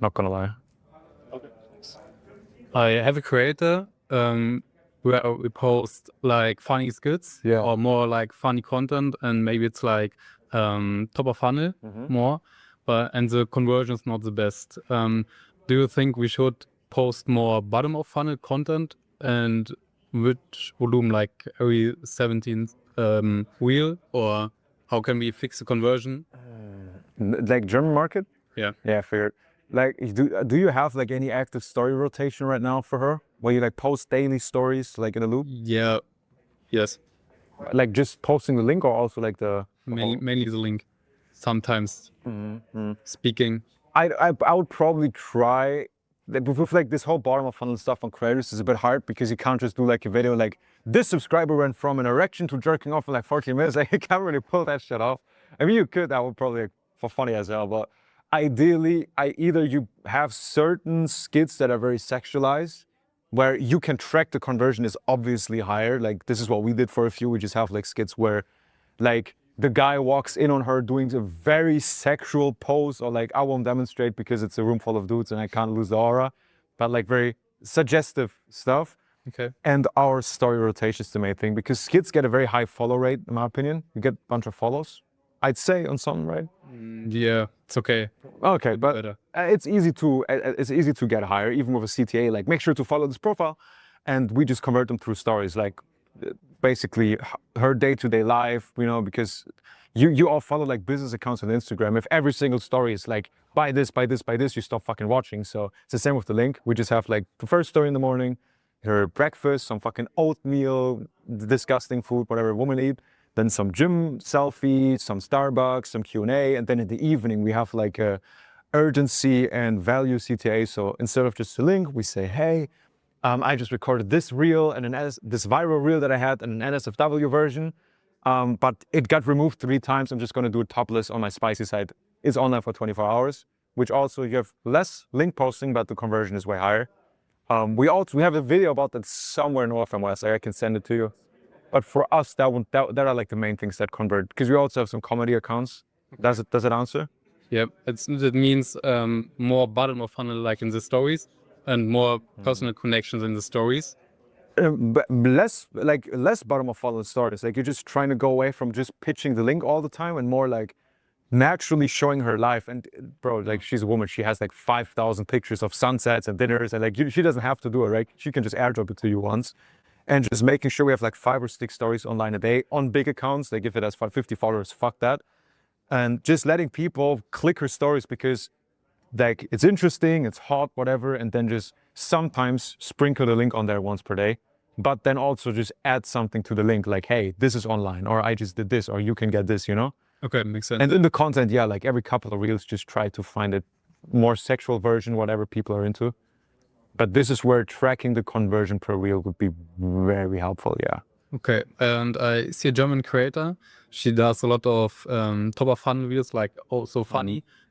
not gonna lie. I have a creator where we post like funny skits or more like funny content, and maybe it's like top of funnel more, and the conversion is not the best. Do you think we should post more bottom of funnel content, and which volume, like every 17th wheel, or how can we fix the conversion? Like German market? Yeah. Yeah, fair. Like, do you have like any active story rotation right now for her, where you like post daily stories like in a loop? Yeah. Yes. Like just posting the link, or also like the Mainly the link. Sometimes speaking. I would probably try with like this whole bottom of funnel stuff on creators is a bit hard, because you can't just do like a video like this subscriber went from an erection to jerking off in like 14 minutes. Like, you can't really pull that shit off. I mean, you could, that would probably for funny as hell, but ideally either you have certain skits that are very sexualized, where you can track the conversion is obviously higher. Like, this is what we did for a few. We just have like skits where like the guy walks in on her doing a very sexual pose, or like, I won't demonstrate because it's a room full of dudes and I can't lose the aura, but like very suggestive stuff. Okay. And our story rotation is the main thing, because skits get a very high follow rate, in my opinion. You get a bunch of follows, I'd say, on some, right? Yeah, it's okay. Okay, but better. It's easy to get higher, even with a CTA. Like, make sure to follow this profile, and we just convert them through stories, like basically her day-to-day life, you know, because you all follow like business accounts on Instagram. If every single story is like buy this, buy this, buy this, you stop fucking watching. So it's the same with the link. We just have like the first story in the morning, her breakfast, some fucking oatmeal, disgusting food, whatever a woman eat. Then some gym selfie, some Starbucks, some Q&A, and then in the evening we have like a urgency and value CTA. So instead of just a link, we say, hey, I just recorded this reel and this viral reel that I had in an NSFW version, but it got removed 3 times. I'm just going to do it topless on my spicy site. It's online for 24 hours, which also you have less link posting, but the conversion is way higher. We have a video about that somewhere in OFMOS. I can send it to you. But for us, that are like the main things that convert, because we also have some comedy accounts. Does it answer? Yeah, it means more bottom of funnel, like in the stories, and more personal connections in the stories. But less bottom of funnel stories. Like, you're just trying to go away from just pitching the link all the time, and more like naturally showing her life. And bro, like, she's a woman, she has like 5,000 pictures of sunsets and dinners, and like she doesn't have to do it, right? She can just airdrop it to you once. And just making sure we have like 5 or 6 stories online a day on big accounts. Like, if it has 50 followers, fuck that. And just letting people click her stories because like it's interesting, it's hot, whatever, and then just sometimes sprinkle the link on there once per day, but then also just add something to the link, like, hey, this is online, or I just did this, or you can get this, you know? Okay, makes sense. And in the content, yeah, like every couple of reels, just try to find a more sexual version, whatever people are into. But this is where tracking the conversion per reel would be very helpful, yeah. Okay, and I see a German creator. She does a lot of top of funnel videos, like also funny,